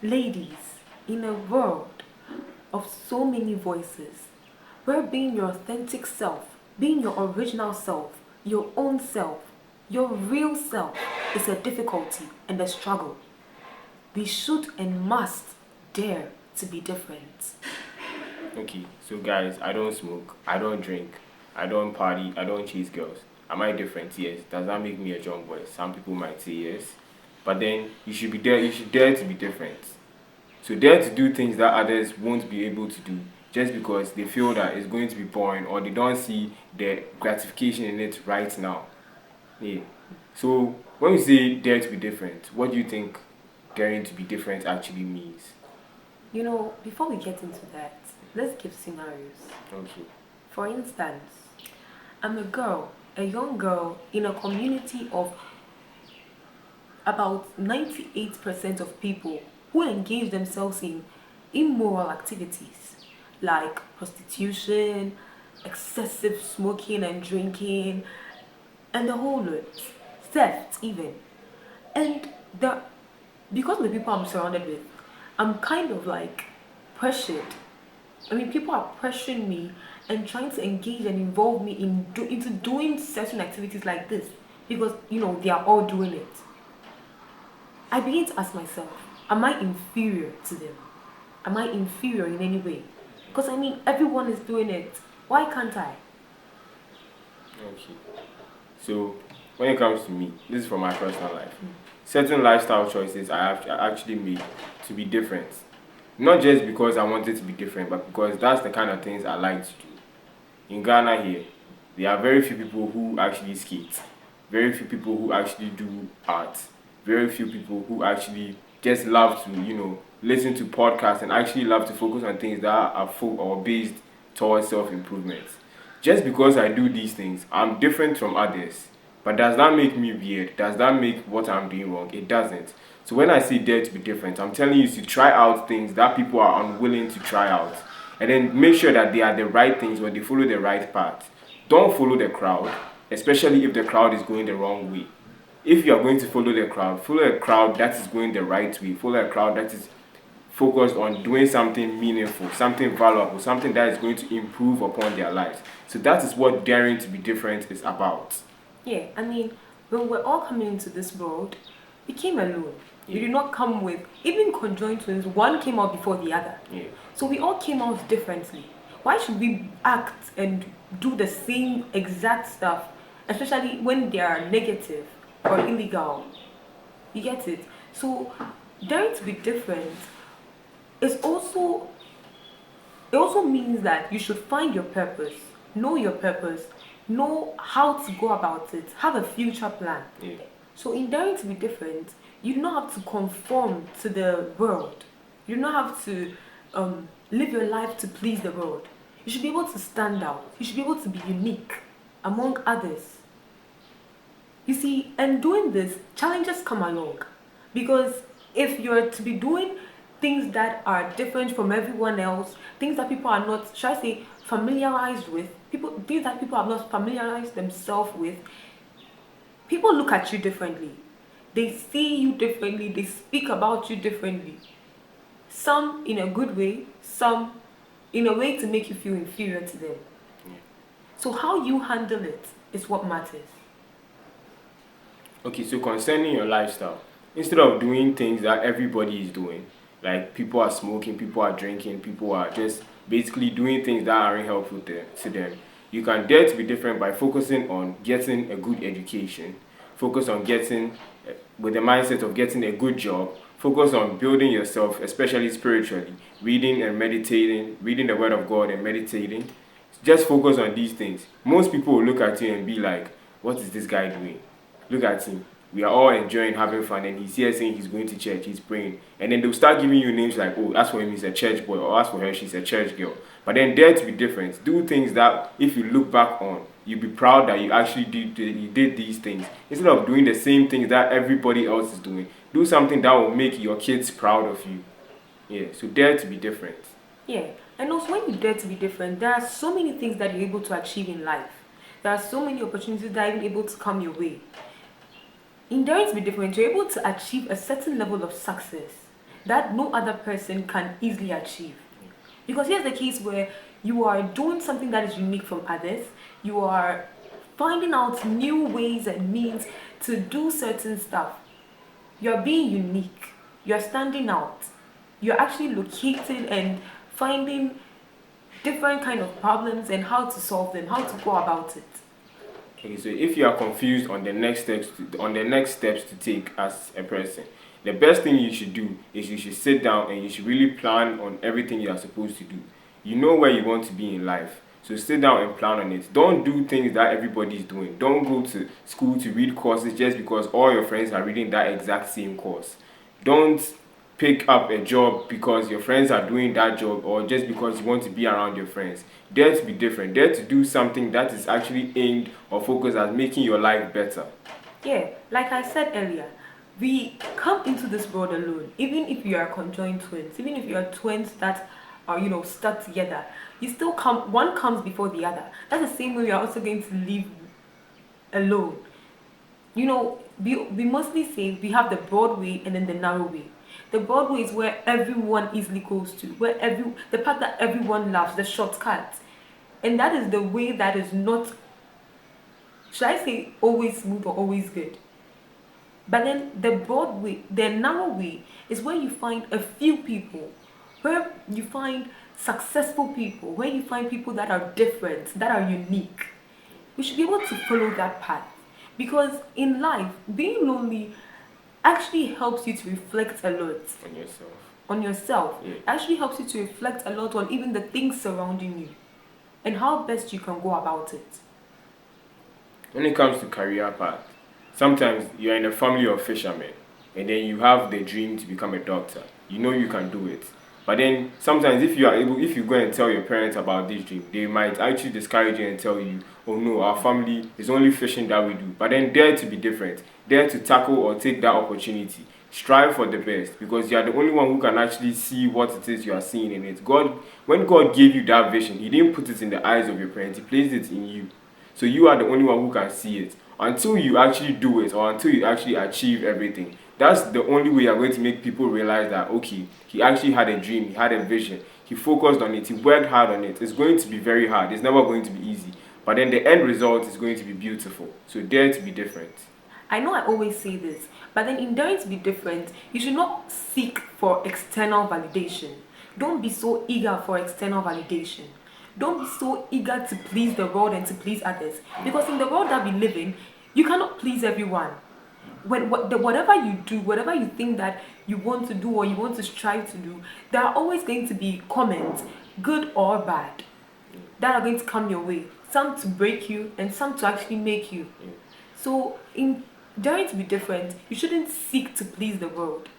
Ladies, in a world of so many voices, where being your authentic self, being your original self, your own self, your real self is a difficulty and a struggle, we should and must dare to be different. Okay, so guys, I don't smoke, I don't drink, I don't party, I don't chase girls. Am I different? Yes. Does that make me a jump boy? Some people might say yes. But then you should dare to be different. So dare to do things that others won't be able to do just because they feel that it's going to be boring or they don't see the gratification in it right now. Yeah. So when we say dare to be different, what do you think daring to be different actually means? Before we get into that, let's give scenarios. Okay. For instance, I'm a girl, a young girl in a community of about 98% of people who engage themselves in immoral activities like prostitution, excessive smoking and drinking, and the whole lot, theft even. And the because of the people I'm surrounded with, I'm kind of like pressured. I mean, people are pressuring me and trying to engage and involve me into doing certain activities like this because they are all doing it. I begin to ask myself, am I inferior to them? Am I inferior in any way? Because I mean, everyone is doing it. Why can't I? Okay. So when it comes to me, this is from my personal life. Certain lifestyle choices I have actually made to be different. Not just because I wanted to be different, but because that's the kind of things I like to do. In Ghana here, there are very few people who actually skate, very few people who actually do art, very few people who actually just love to, listen to podcasts and actually love to focus on things that are or based towards self-improvement. Just because I do these things, I'm different from others. But does that make me weird? Does that make what I'm doing wrong? It doesn't. So when I say dare to be different, I'm telling you to try out things that people are unwilling to try out. And then make sure that they are the right things when they follow the right path. Don't follow the crowd, especially if the crowd is going the wrong way. If you are going to follow a crowd that is going the right way. Follow a crowd that is focused on doing something meaningful, something valuable, something that is going to improve upon their lives. So that is what daring to be different is about. Yeah, I mean, when we're all coming into this world, we came alone. We Yeah. did not come with, even conjoined twins, one came out before the other. Yeah. So we all came out differently. Why should we act and do the same exact stuff, especially when they are negative or illegal? You get it? So daring to be different is also it also means that you should find your purpose, know how to go about it, have a future plan. Yeah. So in daring to be different, you do not have to conform to the world. You do not have to live your life to please the world. You should be able to stand out. You should be able to be unique among others. You see, and doing this, challenges come along. Because if you're to be doing things that are different from everyone else, things that people are not, should I say, familiarized with, things that people have not familiarized themselves with, people look at you differently. They see you differently, they speak about you differently. Some in a good way, some in a way to make you feel inferior to them. So how you handle it is what matters. Okay, so concerning your lifestyle, instead of doing things that everybody is doing, like people are smoking, people are drinking, people are just basically doing things that aren't helpful to them, you can dare to be different by focusing on getting a good education, focus on getting, with the mindset of getting a good job, focus on building yourself, especially spiritually, reading and meditating, reading the Word of God and meditating. Just focus on these things. Most people will look at you and be like, what is this guy doing? Look at him. We are all enjoying having fun, and he's here saying he's going to church, he's praying. And then they'll start giving you names like, oh, as for him, he's a church boy, or as for her, she's a church girl. But then dare to be different. Do things that, if you look back on, you'll be proud that you actually did these things. Instead of doing the same things that everybody else is doing, do something that will make your kids proud of you. Yeah, so dare to be different. Yeah, and also when you dare to be different, there are so many things that you're able to achieve in life. There are so many opportunities that are even able to come your way. In daring to be different, you're able to achieve a certain level of success that no other person can easily achieve. Because here's the case where you are doing something that is unique from others, you are finding out new ways and means to do certain stuff. You're being unique, you're standing out, you're actually locating and finding different kind of problems and how to solve them, how to go about it. Okay, so if you are confused on the next steps to take as a person, the best thing you should do is you should sit down and you should really plan on everything you are supposed to do. You know where you want to be in life, so sit down and plan on it. Don't do things that everybody is doing. Don't go to school to read courses just because all your friends are reading that exact same course. Don't pick up a job because your friends are doing that job or just because you want to be around your friends. Dare to be different. Dare to do something that is actually aimed or focused at making your life better. Yeah, like I said earlier, we come into this world alone. Even if you are conjoined twins, even if you are twins that are, stuck together, you still come, one comes before the other. That's the same way we are also going to live alone. We mostly say we have the broad way and then the narrow way. The broad way is where everyone easily goes to, where the path that everyone loves, the shortcut. And that is the way that is not, should I say, always smooth or always good. But then the broad way, the narrow way, is where you find a few people, where you find successful people, where you find people that are different, that are unique. We should be able to follow that path. Because in life, being lonely actually helps you to reflect a lot On yourself. on yourself. Yeah. It actually helps you to reflect a lot on even the things surrounding you and how best you can go about it. When it comes to career path, sometimes you're in a family of fishermen and then you have the dream to become a doctor. You know you can do it. But then sometimes if you go and tell your parents about this dream, they might actually discourage you and tell you, oh no, our family is only fishing that we do. But then dare to be different. Dare to tackle or take that opportunity. Strive for the best because you are the only one who can actually see what it is you are seeing in it. When God gave you that vision, He didn't put it in the eyes of your parents, He placed it in you. So you are the only one who can see it. Until you actually do it or until you actually achieve everything, that's the only way you're going to make people realize that, okay, he actually had a dream, he had a vision, he focused on it, he worked hard on it. It's going to be very hard. It's never going to be easy. But then the end result is going to be beautiful. So dare to be different. I know I always say this, but then in daring to be different, you should not seek for external validation. Don't be so eager for external validation. Don't be so eager to please the world and to please others. Because in the world that we live in, you cannot please everyone. Whatever you do, whatever you think that you want to do or you want to strive to do, there are always going to be comments, good or bad, that are going to come your way. Some to break you and some to actually make you. So in daring to be different, you shouldn't seek to please the world,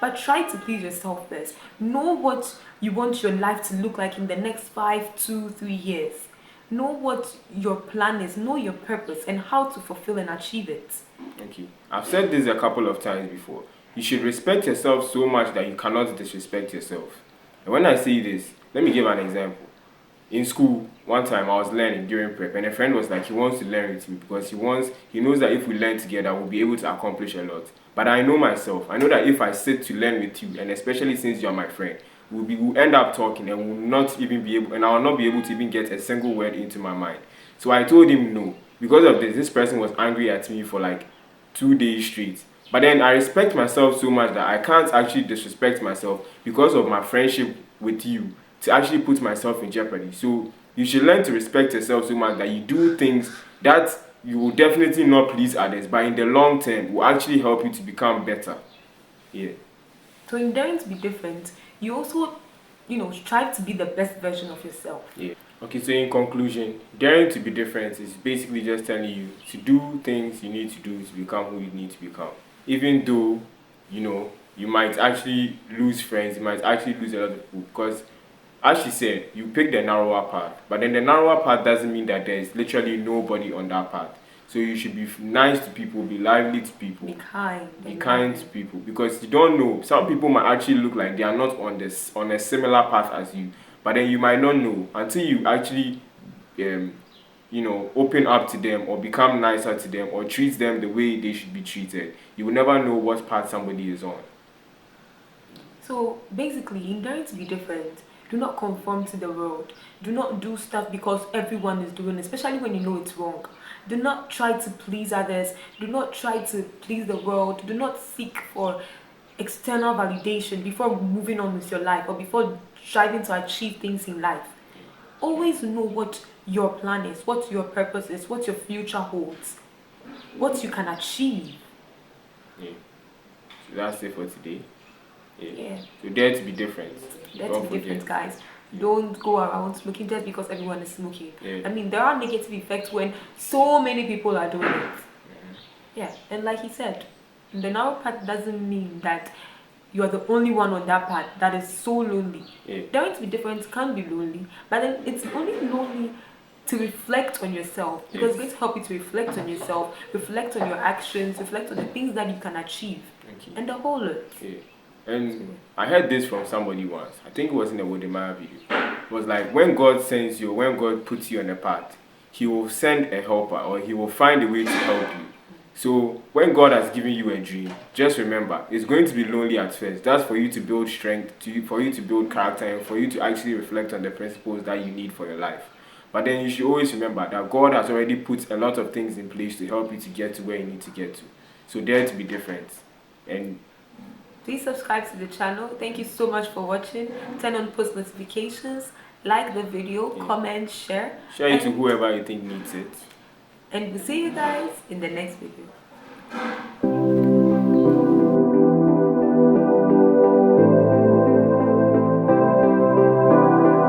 but try to please yourself first. Know what you want your life to look like in the next 5, 2, 3 years. Know what your plan is, know your purpose, and how to fulfill and achieve it. Okay. I've said this a couple of times before. You should respect yourself so much that you cannot disrespect yourself. And when I say this, let me give an example. In school, one time I was learning during prep, and a friend was like, he wants to learn with me because he knows that if we learn together, we'll be able to accomplish a lot. But I know myself. I know that if I sit to learn with you, and especially since you're my friend, we'll end up talking and we'll not even be able, and I will not be able to even get a single word into my mind. So I told him no. Because of this person was angry at me for like 2 days straight. But then I respect myself so much that I can't actually disrespect myself because of my friendship with you to actually put myself in jeopardy. So you should learn to respect yourself so much that you do things that you will definitely not please others, but in the long term will actually help you to become better. Yeah. So in daring to be different, you also, strive to be the best version of yourself. Yeah. Okay, so in conclusion, daring to be different is basically just telling you to do things you need to do to become who you need to become. Even though, you might actually lose friends, you might actually lose a lot of people because, as she said, you pick the narrower path. But then the narrower path doesn't mean that there's literally nobody on that path. So you should be nice to people, be lively to people. Be kind. Be kind to people because you don't know. Some people might actually look like they are not on a similar path as you. But then you might not know until you actually, open up to them or become nicer to them or treat them the way they should be treated. You will never know what path somebody is on. So basically, in daring to be different, do not conform to the world. Do not do stuff because everyone is doing it, especially when you know it's wrong. Do not try to please others. Do not try to please the world. Do not seek for external validation before moving on with your life or before striving to achieve things in life. Always know what your plan is, what your purpose is, what your future holds, what you can achieve. Yeah. So that's it for today. Yeah. So dare to be different. Dare Don't to be different, forget. guys. Don't go around smoking just because everyone is smoking. Yeah. I mean, there are negative effects when so many people are doing it. Yeah, and like he said, the narrow path doesn't mean that you are the only one on that path that is so lonely. Yeah. Daring to be different can be lonely, but then it's only lonely to reflect on yourself, because it's going to help you to reflect on yourself, reflect on your actions, reflect on the things that you can achieve, and the whole lot. Yeah. And I heard this from somebody once. I think it was in a Wodemaya video. It was like, when God sends you, when God puts you on a path, He will send a helper, or He will find a way to help you. So when God has given you a dream, just remember, it's going to be lonely at first. That's for you to build strength, for you to build character, and for you to actually reflect on the principles that you need for your life. But then you should always remember that God has already put a lot of things in place to help you to get to where you need to get to. So dare to be different. And please subscribe to the channel. Thank you so much for watching. Turn on post notifications, like the video, comment, share. Share it to whoever you think needs it. And we'll see you guys in the next video.